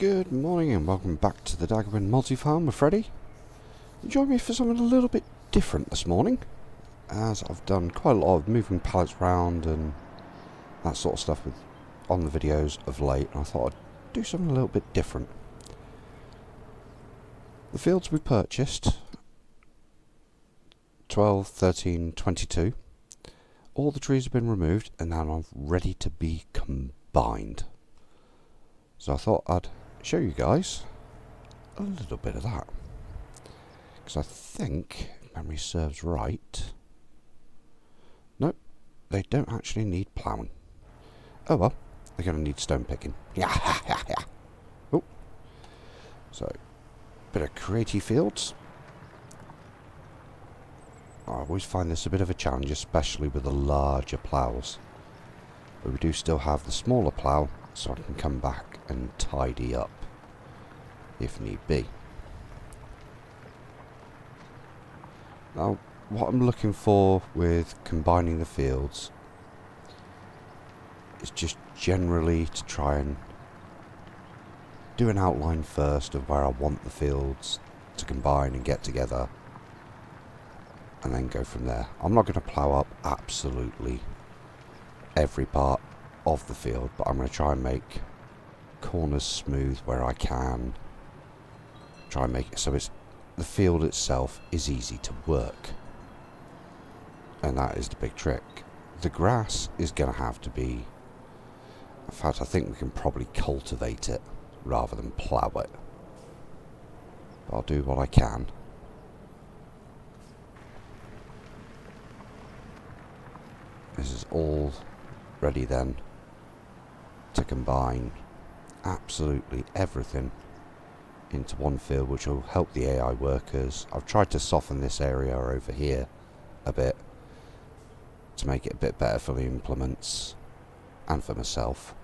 Good morning and welcome back to the Daggerwin Multifarm with Freddy. Join me for something a little bit different this morning, as I've done quite a lot of moving pallets around and that sort of stuff on the videos of late, and I thought I'd do something a little bit different. The fields we purchased, 12, 13, 22, all the trees have been removed and now I'm ready to be combined. So I thought I'd show you guys a little bit of that, because I think, if memory serves right, nope, they don't actually need ploughing. Oh well, they're going to need stone picking. Yeah. Oh, so bit of creative fields. I always find this a bit of a challenge, especially with the larger ploughs, but we do still have the smaller plough, so I can come back and tidy up if need be. Now, what I'm looking for with combining the fields is just generally to try and do an outline first of where I want the fields to combine and get together, and then go from there. I'm not going to plough up absolutely every part of the field, but I'm going to try and make corners smooth where I can. Try and make it so the field itself is easy to work, and that is the big trick. The grass is going to have to be, in fact I think we can probably cultivate it rather than plough it, but I'll do what I can. This is all ready then to combine absolutely everything into one field, which will help the AI workers. I've tried to soften this area over here a bit to make it a bit better for the implements and for myself.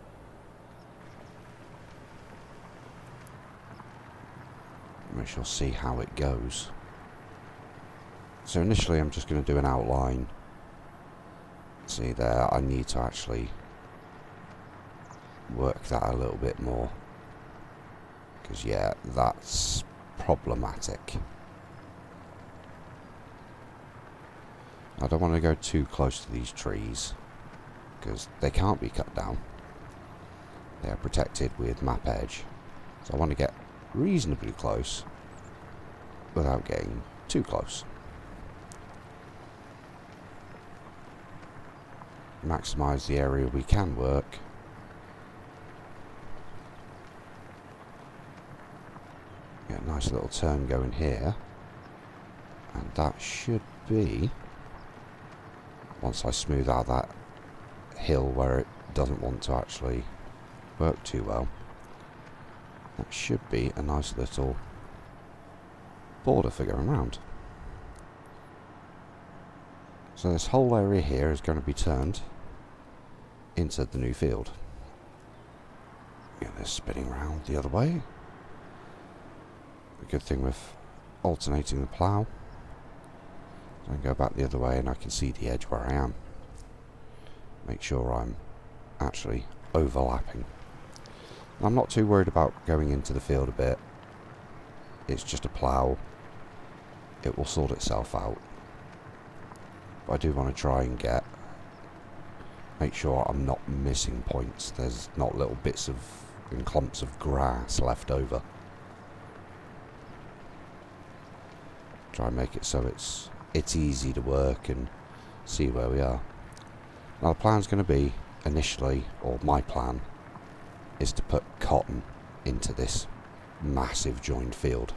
We shall see how it goes. So initially I'm just going to do an outline. See there, I need to actually work that a little bit more, because yeah, that's problematic. I don't want to go too close to these trees because they can't be cut down. They are protected with map edge, so I want to get reasonably close without getting too close. Maximise the area we can work. Get a nice little turn going here, and that should be, once I smooth out that hill where it doesn't want to actually work too well, that should be a nice little border for going round. So this whole area here is going to be turned into the new field. Get this spinning round the other way. The good thing with alternating the plough, I can go back the other way and I can see the edge where I am. Make sure I'm actually overlapping. I'm not too worried about going into the field a bit. It's just a plough. It will sort itself out. But I do want to try and make sure I'm not missing points. There's not little bits of and clumps of grass left over. Try and make it so it's easy to work and see where we are. Now the plan's going to be initially, or my plan, is to put cotton into this massive joined field.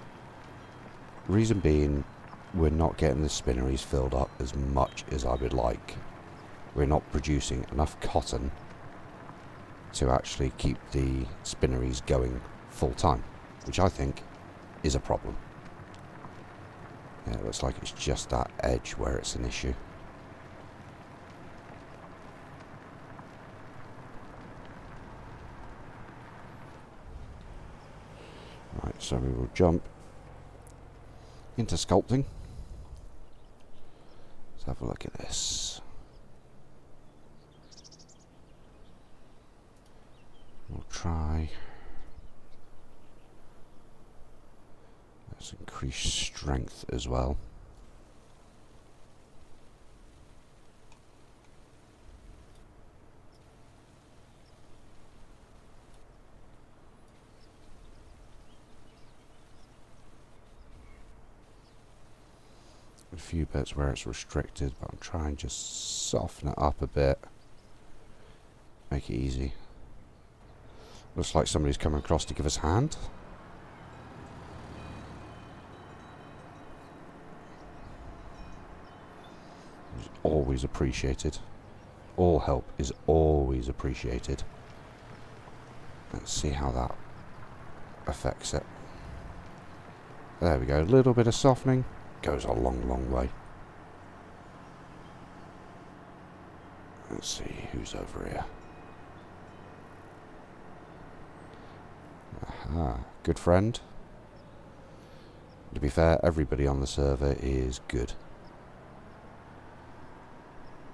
Reason being, we're not getting the spinneries filled up as much as I would like. We're not producing enough cotton to actually keep the spinneries going full time, which I think is a problem. Yeah, it looks like it's just that edge where it's an issue. Right, so we will jump into sculpting. Let's have a look at this. We'll try Let's increase strength as well. A few bits where it's restricted, but I'm trying to just soften it up a bit. Make it easy. Looks like somebody's coming across to give us a hand. It's always appreciated. All help is always appreciated. Let's see how that affects it. There we go, a little bit of softening goes a long, long way. Let's see who's over here. Aha, good friend. To be fair, everybody on the server is good.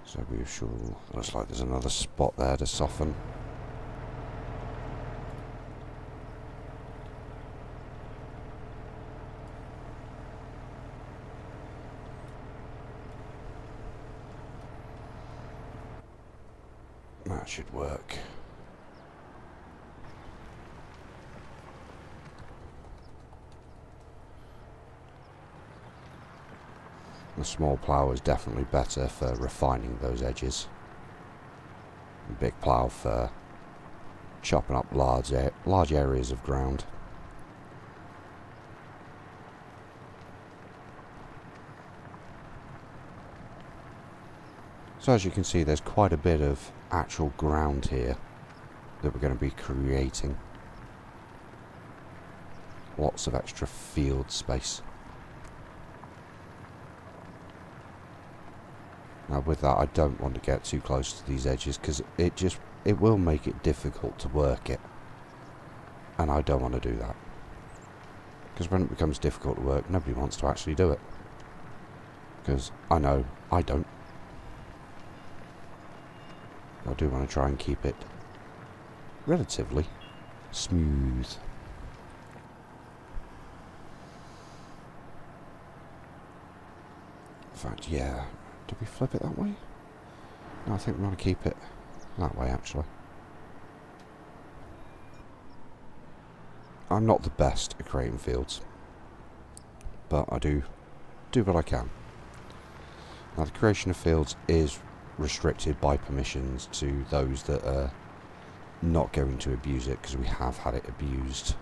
So we shall... Looks like there's another spot there to soften. That should work. The small plough is definitely better for refining those edges. The big plough for chopping up large areas of ground. So as you can see, there's quite a bit of actual ground here that we're going to be creating. Lots of extra field space. Now with that, I don't want to get too close to these edges because it will make it difficult to work it. And I don't want to do that. Because when it becomes difficult to work, nobody wants to actually do it. Because I know I don't. I do want to try and keep it relatively smooth. In fact, yeah. Did we flip it that way? No, I think we want to keep it that way, actually. I'm not the best at creating fields, but I do what I can. Now, the creation of fields is restricted by permissions to those that are not going to abuse it, because we have had it abused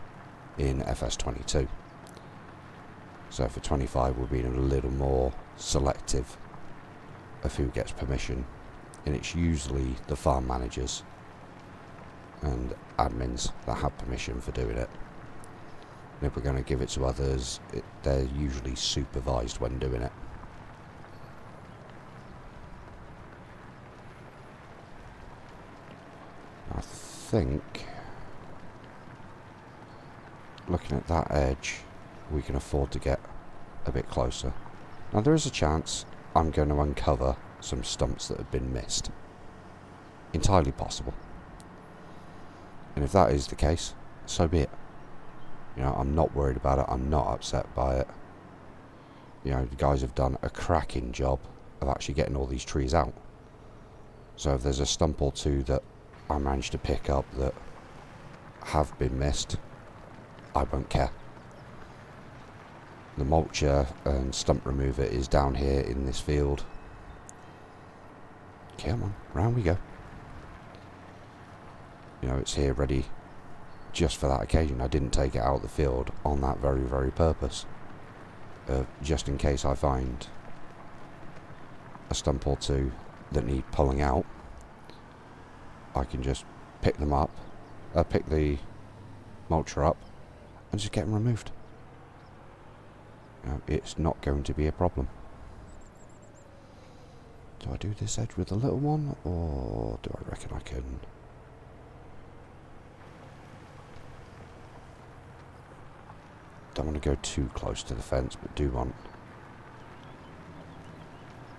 in FS22. So for 25 we're being a little more selective of who gets permission, and it's usually the farm managers and admins that have permission for doing it. And if we're going to give it to others, they're usually supervised when doing it. I think, looking at that edge, we can afford to get a bit closer. Now there is a chance I'm going to uncover some stumps that have been missed. Entirely possible. And if that is the case, so be it. You know, I'm not worried about it, I'm not upset by it. You know, the guys have done a cracking job of actually getting all these trees out. So if there's a stump or two that I managed to pick up that have been missed, I won't care. The mulcher and stump remover is down here in this field. Come on, round we go. You know, it's here ready just for that occasion. I didn't take it out of the field on that very, very purpose. Just in case I find a stump or two that need pulling out, I can just pick them up, pick the mulcher up and just get them removed. You know, it's not going to be a problem. Do I do this edge with the little one, or do I reckon I can? Don't want to go too close to the fence, but do want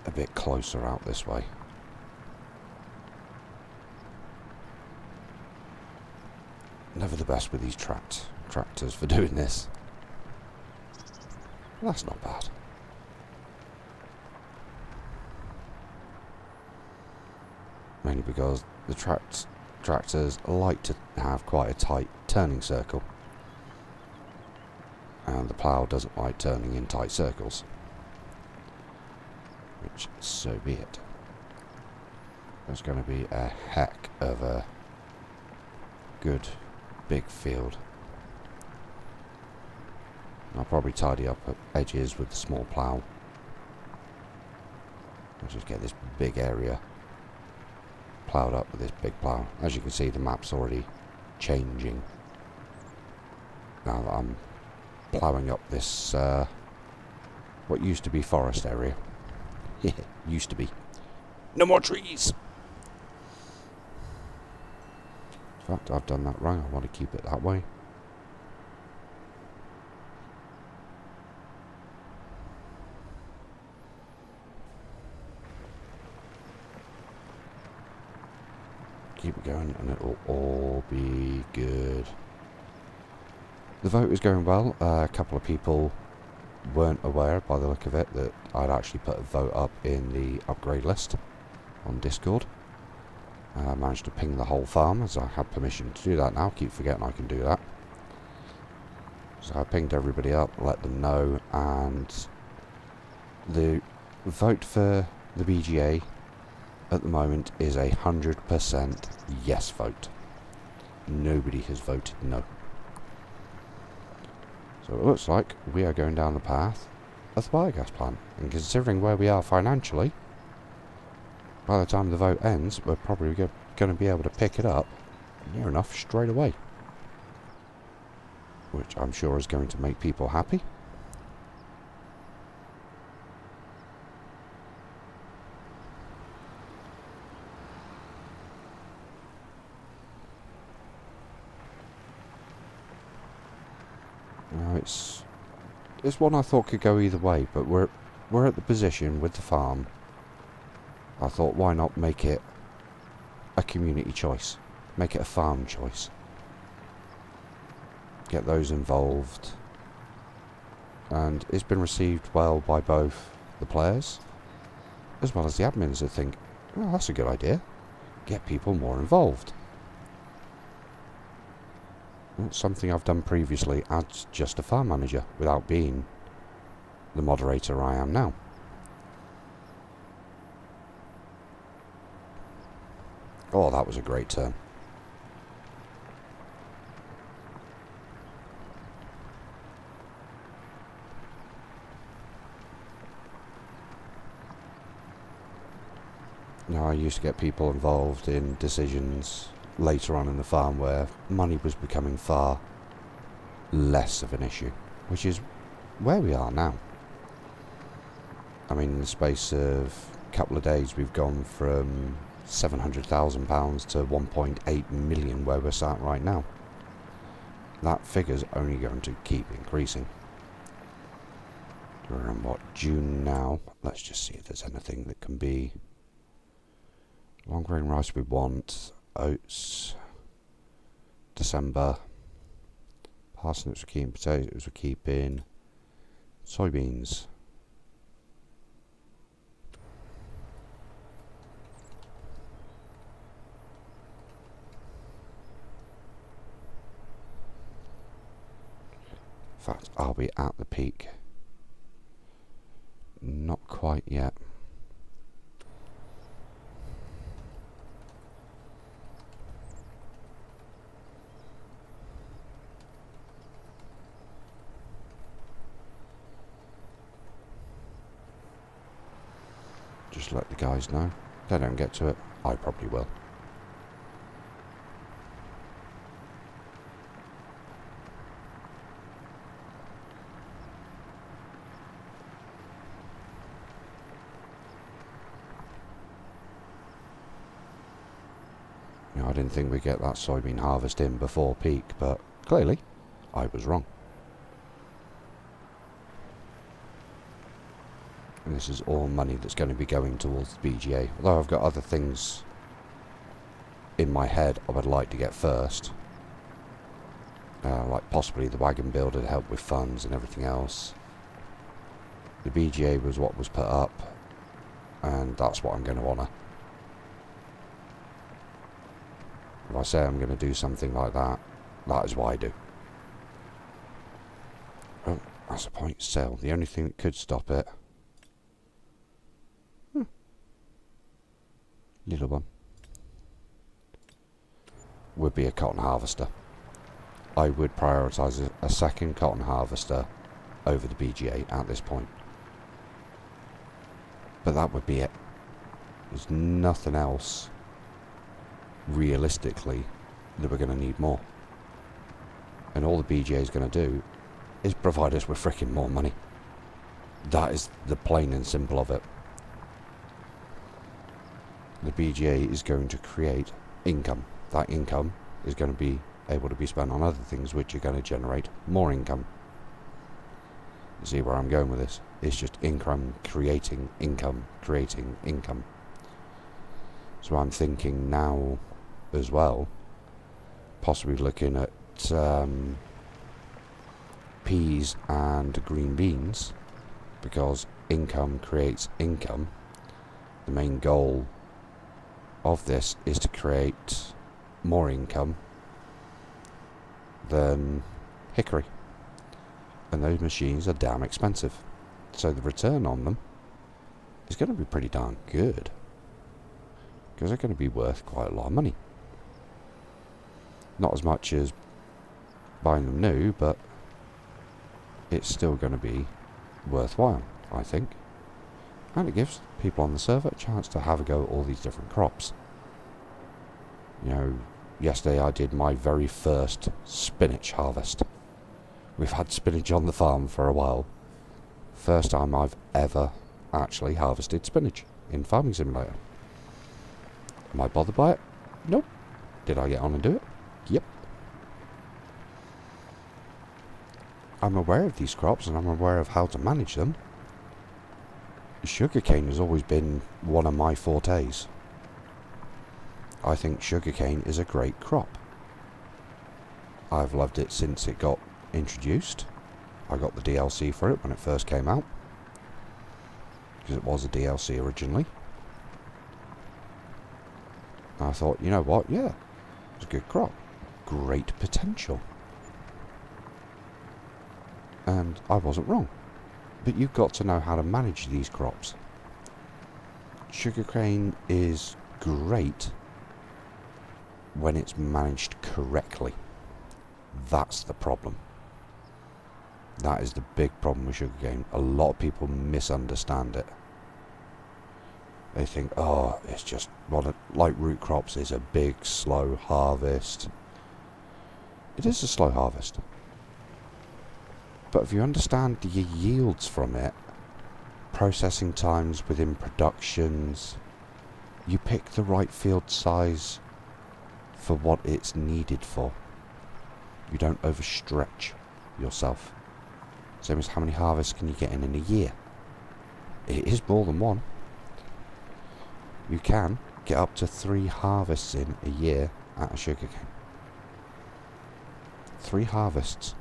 a bit closer out this way. Never the best with these tractors for doing this. That's not bad. Mainly because the tractors like to have quite a tight turning circle. And the plough doesn't like turning in tight circles. Which, so be it. There's going to be a heck of a good big field. I'll probably tidy up at edges with the small plough. I'll just get this big area ploughed up with this big plough. As you can see, the map's already changing now that I'm ploughing up this what used to be forest area. Yeah, used to be. No more trees! In fact, I've done that wrong. I want to keep it that way. Keep it going and it'll all be good. The vote is going well. A couple of people weren't aware, by the look of it, that I'd actually put a vote up in the upgrade list on Discord. I managed to ping the whole farm, as I had permission to do that now. Keep forgetting I can do that. So I pinged everybody up, let them know, and the vote for the BGA at the moment is 100% yes vote. Nobody has voted no. So it looks like we are going down the path of the biogas plant. And considering where we are financially, by the time the vote ends, we're probably going to be able to pick it up near enough straight away. Which I'm sure is going to make people happy. Now it's one I thought could go either way, but we're at the position with the farm. I thought, why not make it a community choice? Make it a farm choice. Get those involved. And it's been received well by both the players as well as the admins that think, well, that's a good idea. Get people more involved. That's something I've done previously as just a farm manager without being the moderator I am now. Oh, that was a great turn. Now, I used to get people involved in decisions later on in the farm where money was becoming far less of an issue, which is where we are now. I mean, in the space of a couple of days, we've gone from £700,000 to 1.8 million where we're sat right now. That figure's only going to keep increasing. We're in what, June now? Let's just see if there's anything that can be. Long grain rice we want, oats, December, parsnips we're keeping, potatoes we're keeping, soybeans. In fact, I'll be at the peak. Not quite yet. Just let the guys know. If they don't get to it, I probably will. I didn't think we'd get that soybean harvest in before peak, but clearly I was wrong. And this is all money that's going to be going towards the BGA. Although I've got other things in my head I would like to get first. Like possibly the wagon builder to help with funds and everything else. The BGA was what was put up, and that's what I'm going to honour. If I say I'm going to do something like that, that is what I do. Oh, that's a point sale. The only thing that could stop it... little one. Would be a cotton harvester. I would prioritise a second cotton harvester over the BGA at this point. But that would be it. There's nothing else, realistically, that we're going to need more. And all the BGA is going to do is provide us with freaking more money. That is the plain and simple of it. The BGA is going to create income. That income is going to be able to be spent on other things which are going to generate more income. You see where I'm going with this? It's just income creating income, creating income. So I'm thinking now as well, possibly looking at peas and green beans, because income creates income. The main goal of this is to create more income than hickory, and those machines are damn expensive, so the return on them is going to be pretty darn good, because they're going to be worth quite a lot of money. Not as much as buying them new, but it's still going to be worthwhile, I think. And it gives people on the server a chance to have a go at all these different crops. You know, yesterday I did my very first spinach harvest. We've had spinach on the farm for a while. First time I've ever actually harvested spinach in Farming Simulator. Am I bothered by it? Nope. Did I get on and do it? Yep. I'm aware of these crops and I'm aware of how to manage them. Sugarcane has always been one of my fortes. I think sugarcane is a great crop. I've loved it since it got introduced. I got the DLC for it when it first came out, because it was a DLC originally. I thought, you know what, yeah, it's a good crop. Great potential. And I wasn't wrong. But you've got to know how to manage these crops. Sugarcane is great when it's managed correctly. That's the problem. That is the big problem with sugarcane. A lot of people misunderstand it. They think, oh, it's just like root crops is a big, slow harvest. It is a slow harvest. But if you understand the yields from it, processing times within productions, you pick the right field size for what it's needed for. You don't overstretch yourself. Same as how many harvests can you get in a year? It is more than one. You can get up to 3 harvests in a year out of sugarcane. 3 harvests.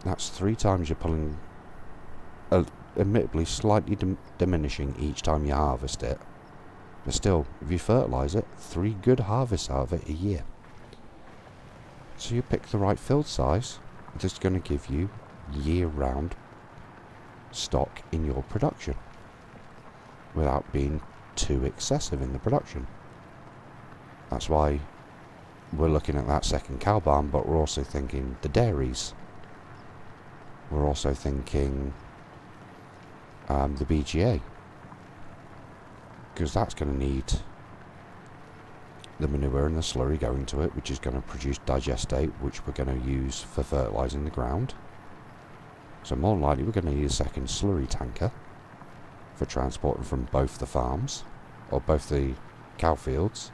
That's 3 times you're pulling, admittedly slightly diminishing each time you harvest it. But still, if you fertilise it, 3 good harvests out of it a year. So you pick the right field size that's going to give you year-round stock in your production, without being too excessive in the production. That's why we're looking at that second cow barn, but we're also thinking the dairies. We're also thinking the BGA, because that's going to need the manure and the slurry going to it, which is going to produce digestate, which we're going to use for fertilising the ground. So more than likely we're going to need a second slurry tanker for transporting from both the farms, or both the cow fields,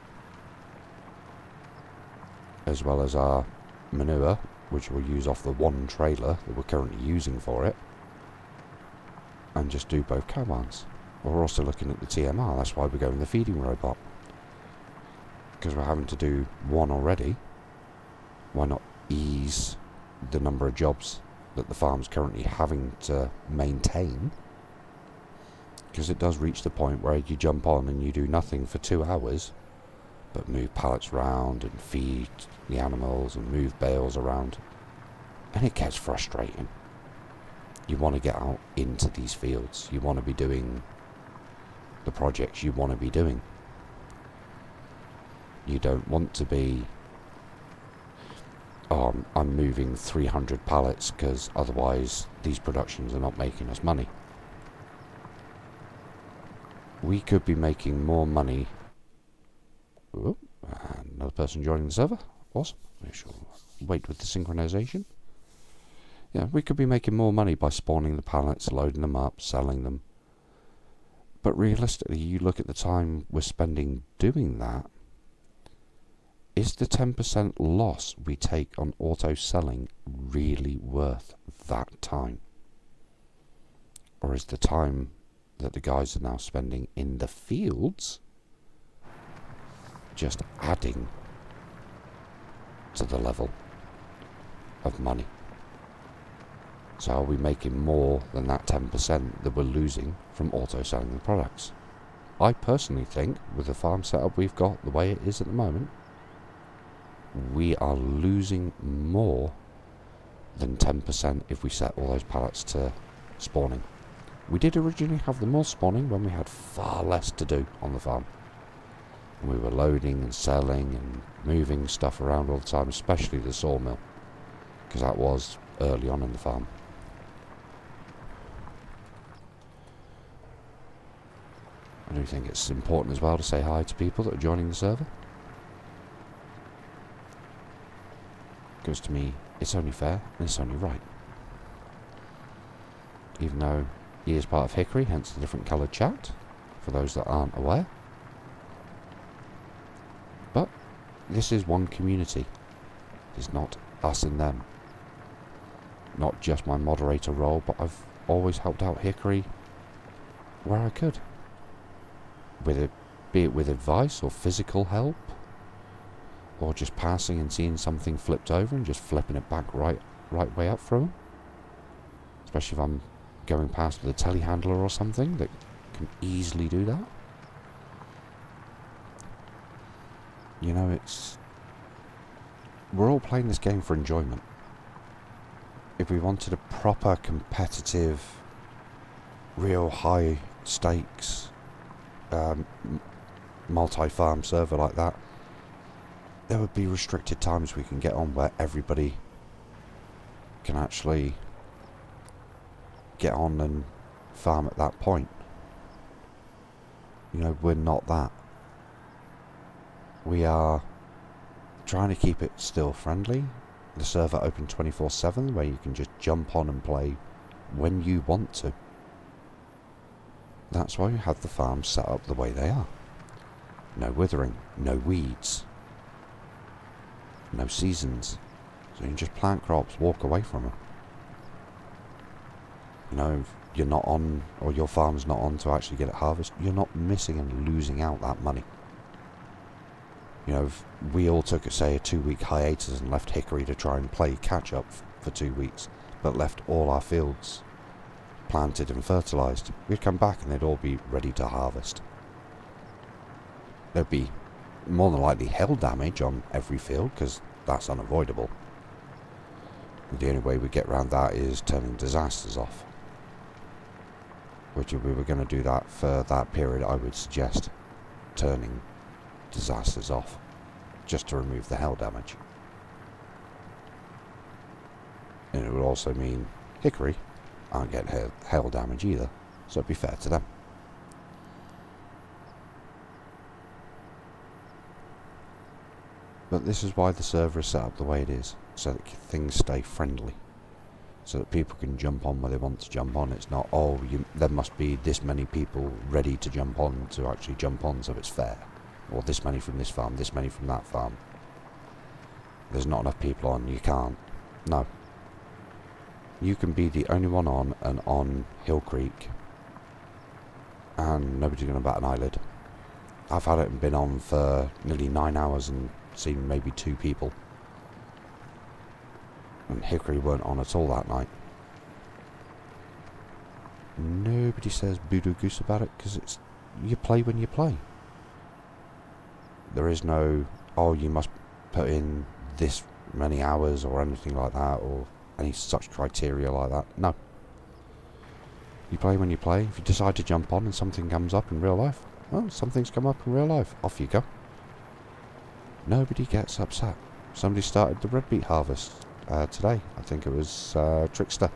as well as our manure, which we'll use off the one trailer that we're currently using for it, and just do both cow barns. We're also looking at the TMR, that's why we're going the feeding robot, because we're having to do one already. Why not ease the number of jobs that the farm's currently having to maintain, because it does reach the point where you jump on and you do nothing for 2 hours but move pallets around and feed the animals and move bales around, and it gets frustrating. You want to get out into these fields, you want to be doing the projects you want to be doing. You don't want to be, oh, I'm moving 300 pallets because otherwise these productions are not making us money. We could be making more money. Ooh, another person joining the server. Awesome. We shall wait with the synchronization. Yeah, we could be making more money by spawning the pallets, loading them up, selling them. But realistically, you look at the time we're spending doing that. Is the 10% loss we take on auto selling really worth that time? Or is the time that the guys are now spending in the fields just adding to the level of money? So are we making more than that 10% that we're losing from auto selling the products? I personally think, with the farm setup we've got, the way it is at the moment, we are losing more than 10% if we set all those pallets to spawning. We did originally have them all spawning when we had far less to do on the farm. We were loading and selling and moving stuff around all the time, especially the sawmill, because that was early on in the farm. I do think it's important as well to say hi to people that are joining the server. Because to me, it's only fair and it's only right. Even though he is part of Hickory, hence the different coloured chat, for those that aren't aware. But this is one community. It's not us and them. Not just my moderator role, but I've always helped out Hickory where I could. Be it with advice or physical help, or just passing and seeing something flipped over and just flipping it back right way up from them. Especially if I'm going past with a telehandler or something that can easily do that. You know, we're all playing this game for enjoyment. If we wanted a proper competitive, real high stakes multi-farm server like that, there would be restricted times we can get on where everybody can actually get on and farm at that point. You know, we're not that. We are trying to keep it still friendly. The server open 24/7 where you can just jump on and play when you want to. That's why we have the farms set up the way they are. No withering, no weeds, no seasons. So you can just plant crops, walk away from them. You know, if you're not on, or your farm's not on to actually get it harvested, you're not missing and losing out that money. You know, if we all took, say, a 2-week hiatus and left Hickory to try and play catch up for 2 weeks, but left all our fields planted and fertilised, we'd come back and they'd all be ready to harvest. There'd be more than likely hail damage on every field, because that's unavoidable. The only way we get around that is turning disasters off. Which, if we were going to do that for that period, I would suggest turning disasters off, just to remove the hail damage. And it would also mean Hickory aren't getting hail damage either, so it'd be fair to them. But this is why the server is set up the way it is, so that things stay friendly, so that people can jump on where they want to jump on. It's not, oh, there must be this many people ready to jump on to actually jump on, so it's fair. Or this many from this farm, this many from that farm. There's not enough people on, you can't. No. You can be the only one on and on Hill Creek, and nobody's going to bat an eyelid. I've had it and been on for nearly 9 hours and seen maybe 2 people. And And Hickory weren't on at all that night. Nobody says voodoo goose about it, because it's, you play when you play. There is no, oh, you must put in this many hours or anything like that, or any such criteria like that. No. You play when you play. If you decide to jump on and something comes up in real life, well, something's come up in real life. Off you go. Nobody gets upset. Somebody started the red beet harvest today. I think it was Trickster.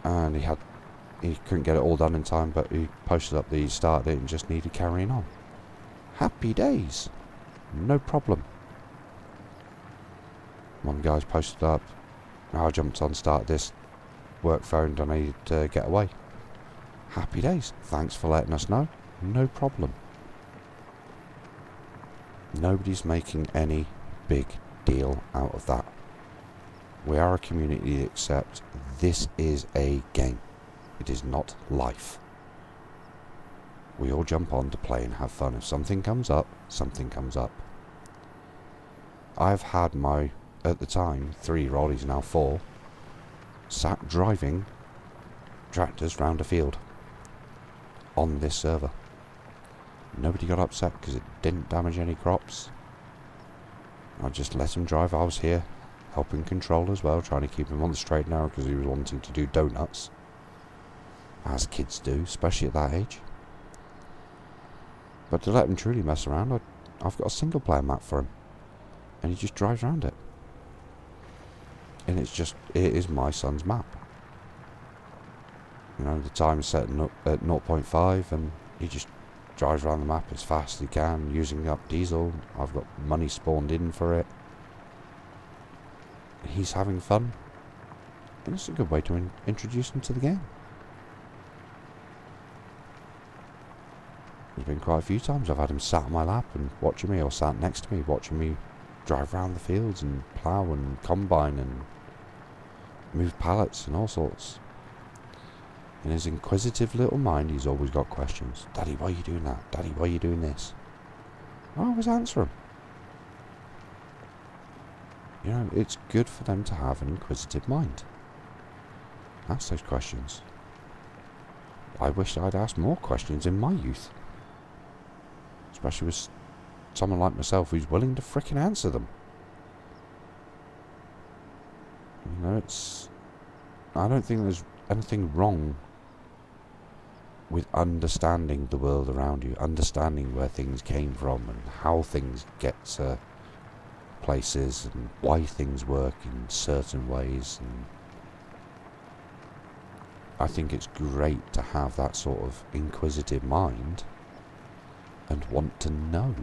And he couldn't get it all done in time, but he posted up that he started it and just needed carrying on. Happy days. No problem. One guy's posted up, I jumped on, started this, work phoned, I need to get away. Happy days. Thanks for letting us know. No problem. Nobody's making any big deal out of that. We are a community that accepts this is a game. It is not life. We all jump on to play and have fun. If something comes up, something comes up. I've had my, at the time, 3-year-old, he's now 4, sat driving tractors round a field on this server. Nobody got upset because it didn't damage any crops. I just let him drive. I was here helping control as well, trying to keep him on the straight and narrow because he was wanting to do donuts, as kids do, especially at that age. But to let him truly mess around, I've got a single player map for him, and he just drives around it. And it is my son's map. You know, the time's set at 0.5, and he just drives around the map as fast as he can, using up diesel. I've got money spawned in for it. He's having fun, and it's a good way to introduce him to the game. There's been quite a few times I've had him sat on my lap and watching me, or sat next to me watching me drive around the fields and plough and combine and move pallets and all sorts. In his inquisitive little mind, he's always got questions. Daddy, why are you doing that? Daddy, why are you doing this? I always answer him. You know, it's good for them to have an inquisitive mind. Ask those questions. I wish I'd asked more questions in my youth. Especially with someone like myself who's willing to frickin' answer them. You know, I don't think there's anything wrong with understanding the world around you, understanding where things came from and how things get to places and why things work in certain ways. And I think it's great to have that sort of inquisitive mind and want to know.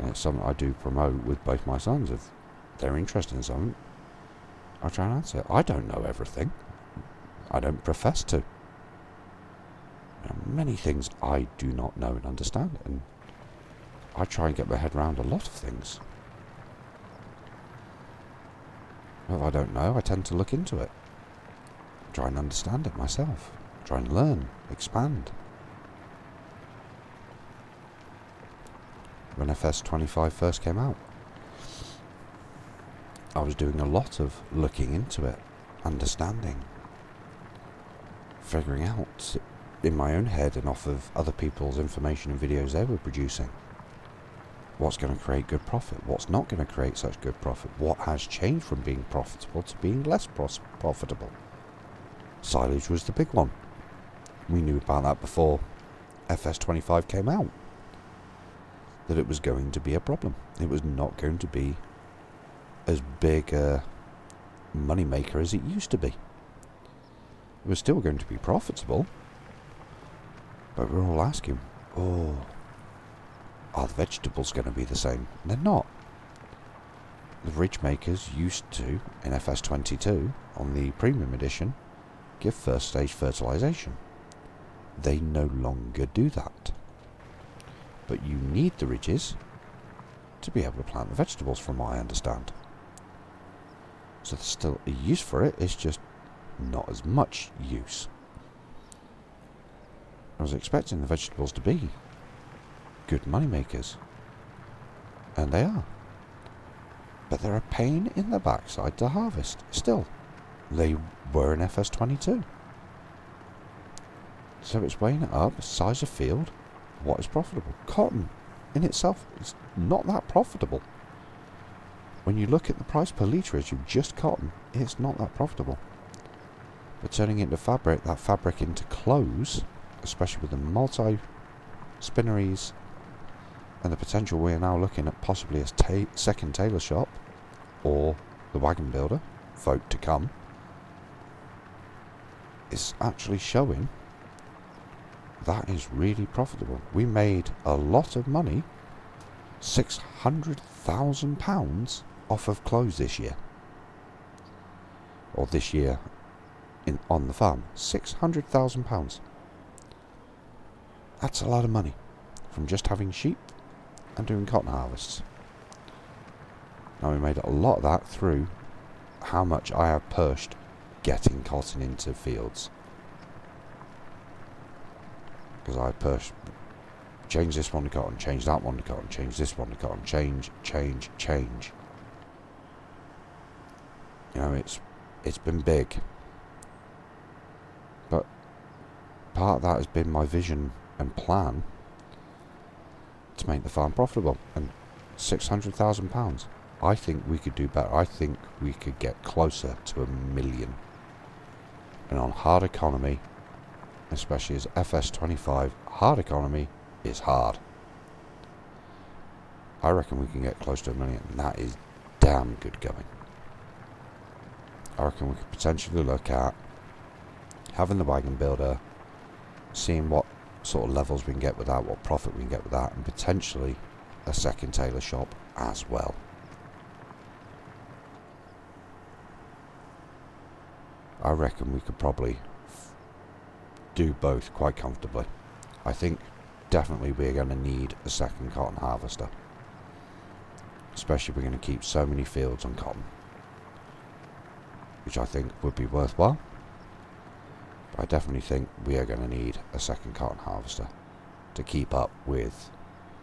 And it's something I do promote with both my sons. If they're interested in something, I try and answer. I don't know everything. I don't profess to. There are many things I do not know and understand, and I try and get my head around a lot of things. If I don't know, I tend to look into it. Try and understand it myself. Try and learn, expand. When FS25 first came out, I was doing a lot of looking into it, understanding, figuring out in my own head and off of other people's information and videos they were producing what's going to create good profit, what's not going to create such good profit, what has changed from being profitable to being less profitable. Silage was the big one. We knew about that before FS25 came out, that it was going to be a problem. It was not going to be as big a money maker as it used to be. It was still going to be profitable, but we're all asking, are the vegetables going to be the same? And they're not. The ridge makers used to, in FS22, on the premium edition, give first stage fertilization. They no longer do that. But you need the ridges to be able to plant the vegetables, from what I understand. So there's still a use for it, it's just not as much use. I was expecting the vegetables to be good money makers. And they are. But they're a pain in the backside to harvest. Still, they were in FS22. So it's weighing it up, size of field, what is profitable. Cotton in itself is not that profitable. When you look at the price per litre of just cotton, it's not that profitable. But turning it into fabric, that fabric into clothes, especially with the multi-spinneries and the potential we're now looking at possibly a second tailor shop or the wagon builder, vote to come, is actually showing that is really profitable. We made a lot of money, £600,000 off of clothes this year. Or this year on the farm. £600,000. That's a lot of money from just having sheep and doing cotton harvests. Now we made a lot of that through how much I have pushed getting cotton into fields. Because I pushed, change this one to cotton, change that one to cotton, change this one to cotton, change. You know, it's been big. But part of that has been my vision and plan to make the farm profitable. And £600,000. I think we could do better. I think we could get closer to £1 million. And on hard economy, especially as FS25, hard economy is hard. I reckon we can get close to £1 million, and that is damn good going. I reckon we could potentially look at having the wagon builder, seeing what sort of levels we can get with that, what profit we can get with that, and potentially a second tailor shop as well. I reckon we could probably do both quite comfortably. I think definitely we're going to need a second cotton harvester, especially if we're going to keep so many fields on cotton, which I think would be worthwhile. But I definitely think we are going to need a second cotton harvester to keep up with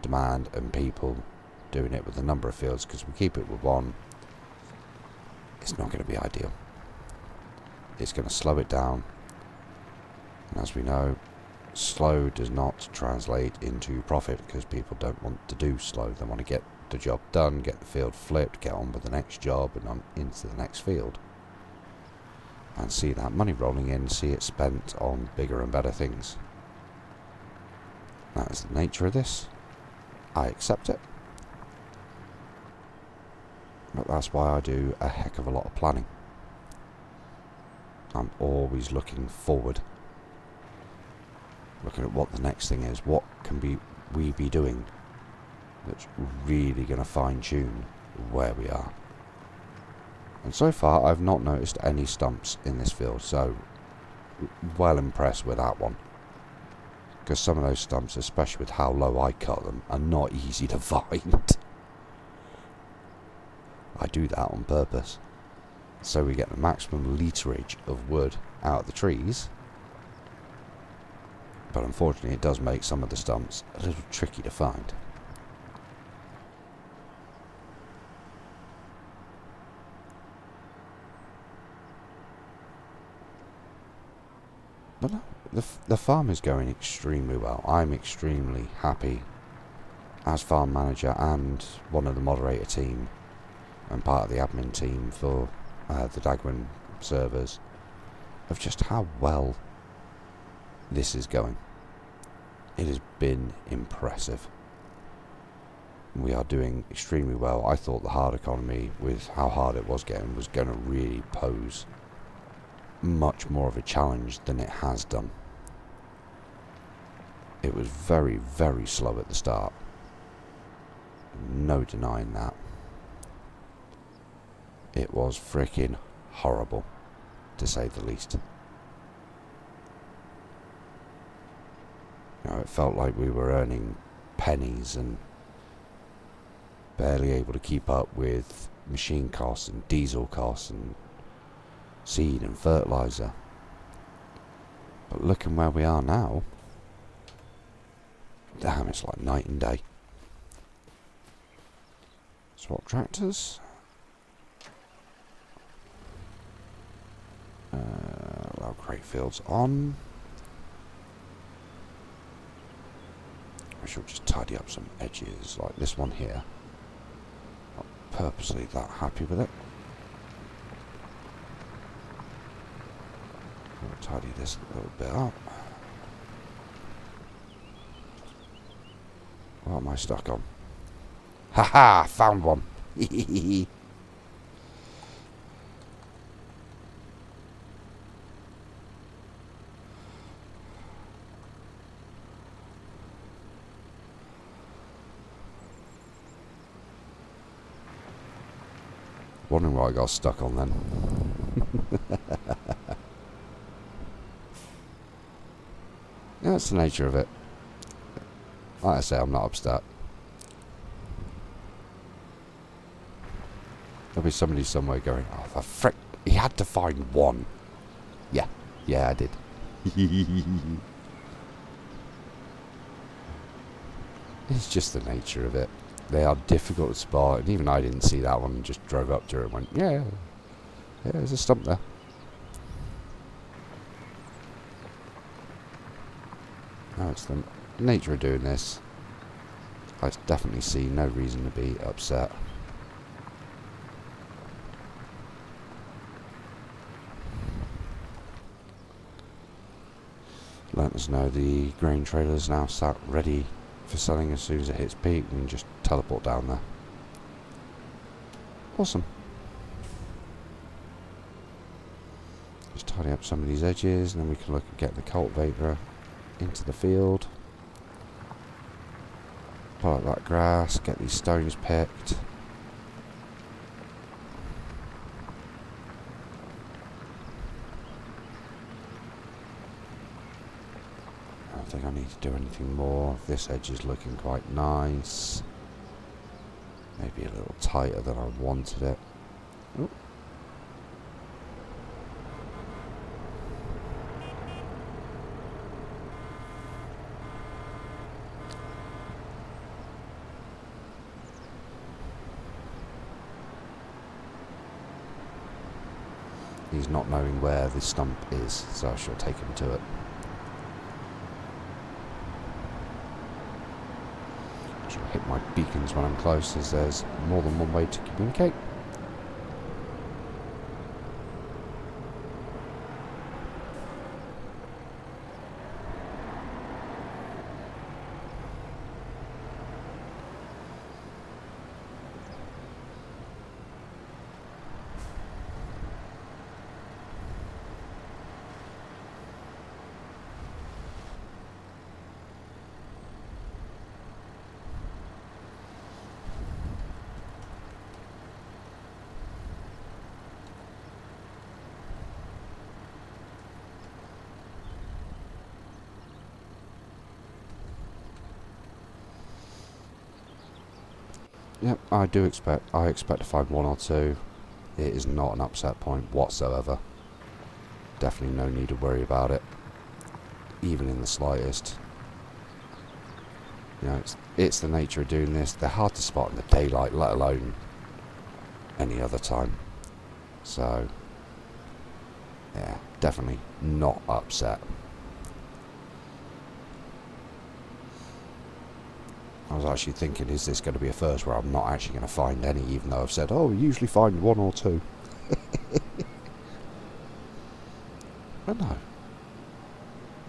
demand and people doing it with the number of fields, because we keep it with one, it's not going to be ideal. It's going to slow it down. And as we know, slow does not translate into profit, because people don't want to do slow. They want to get the job done, get the field flipped, get on with the next job and on into the next field. And see that money rolling in, see it spent on bigger and better things. That is the nature of this. I accept it. But that's why I do a heck of a lot of planning. I'm always looking forward. Looking at what the next thing is. What can we be doing that's really going to fine tune where we are. And so far I've not noticed any stumps in this field, so well impressed with that one. Because some of those stumps, especially with how low I cut them, are not easy to find. I do that on purpose, so we get the maximum literage of wood out of the trees. But unfortunately it does make some of the stumps a little tricky to find. But no, the farm is going extremely well. I'm extremely happy as farm manager and one of the moderator team and part of the admin team for the Daggerwin servers of just how well this is going. It has been impressive. We are doing extremely well. I thought the hard economy, with how hard it was getting, was going to really pose much more of a challenge than it has done. It was very, very slow at the start. No denying that. It was freaking horrible, to say the least. You know, it felt like we were earning pennies and barely able to keep up with machine costs and diesel costs and seed and fertilizer. But looking where we are now, Damn, it's like night and day. Swap tractors. Allow crate fields on. We shall just tidy up some edges, like this one here. Not purposely that happy with it. We'll tidy this a little bit up. What am I stuck on? Haha! Found one! Wondering what I got stuck on then. Yeah, that's the nature of it. Like I say, I'm not upset. There'll be somebody somewhere going, oh, the frick, he had to find one. Yeah, I did. It's just the nature of it. They are difficult to spot, and even I didn't see that one and just drove up to it and went, yeah, there's a stump there. No, it's the nature of doing this. I definitely see no reason to be upset. Let us know the grain trailer is now sat ready for selling as soon as it hits peak. We can just teleport down there. Awesome. Just tidy up some of these edges, and then we can look at getting the cultivator into the field. Pull up that grass, get these stones picked. I don't think I need to do anything more. This edge is looking quite nice. Maybe a little tighter than I wanted it. Ooh. He's not knowing where the stump is, so I shall take him to it. I shall hit my beacons when I'm close, as there's more than one way to communicate. Yep, I expect to find one or two. It is not an upset point whatsoever. Definitely no need to worry about it, even in the slightest. You know, it's the nature of doing this. They're hard to spot in the daylight, let alone any other time. So, yeah, definitely not upset. I was actually thinking, is this going to be a first where I'm not actually going to find any, even though I've said, oh, we usually find one or two. But no.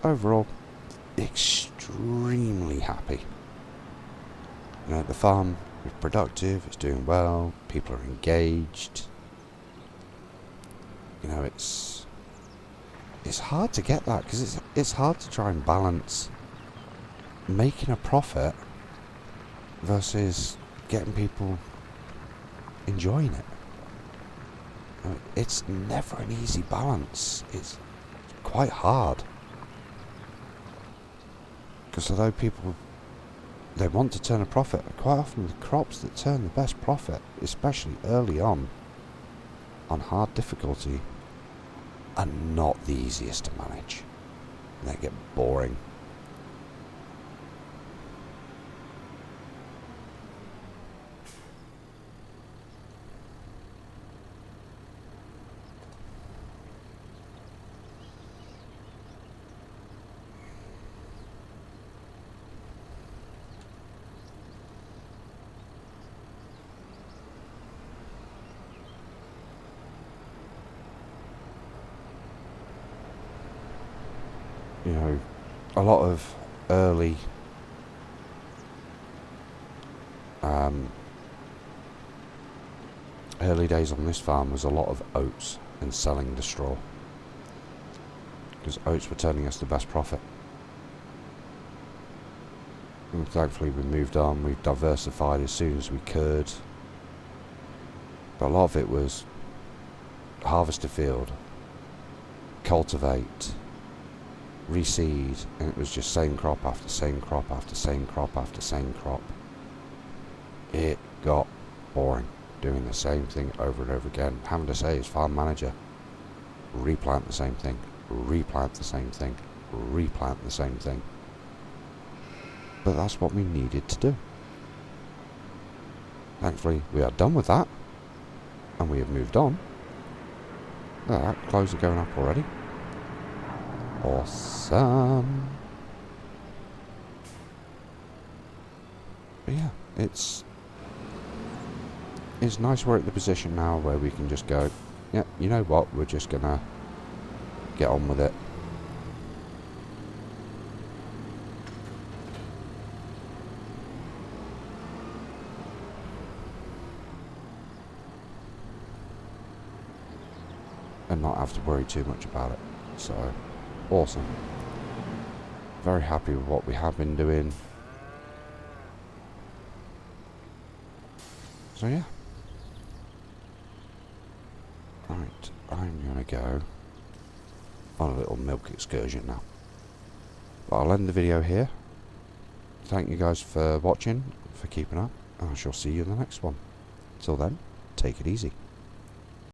Overall, extremely happy. You know, the farm is productive, it's doing well, people are engaged. You know, it's hard to get that, because it's hard to try and balance making a profit versus getting people enjoying it. It's never an easy balance. It's quite hard. Because although people, they want to turn a profit, quite often the crops that turn the best profit, especially early on hard difficulty, are not the easiest to manage. They get boring. you know, a lot of early early days on this farm was a lot of oats and selling the straw, because oats were turning us the best profit. And thankfully we moved on, we've diversified as soon as we could, but a lot of it was harvest a field, cultivate, reseed, and it was just same crop after same crop after same crop after same crop. It got boring doing the same thing over and over again. Having to say, as farm manager, replant the same thing, replant the same thing, replant the same thing. But that's what we needed to do. Thankfully we are done with that, and we have moved on. Alright, clothes are going up already. Awesome. But yeah, it's nice we're at the position now where we can just go, yeah, you know what, we're just gonna get on with it. And not have to worry too much about it. So, awesome. Very happy with what we have been doing. So yeah. Right, I'm gonna go on a little milk excursion now. But I'll end the video here. Thank you guys for watching, for keeping up, and I shall see you in the next one. Till then, take it easy.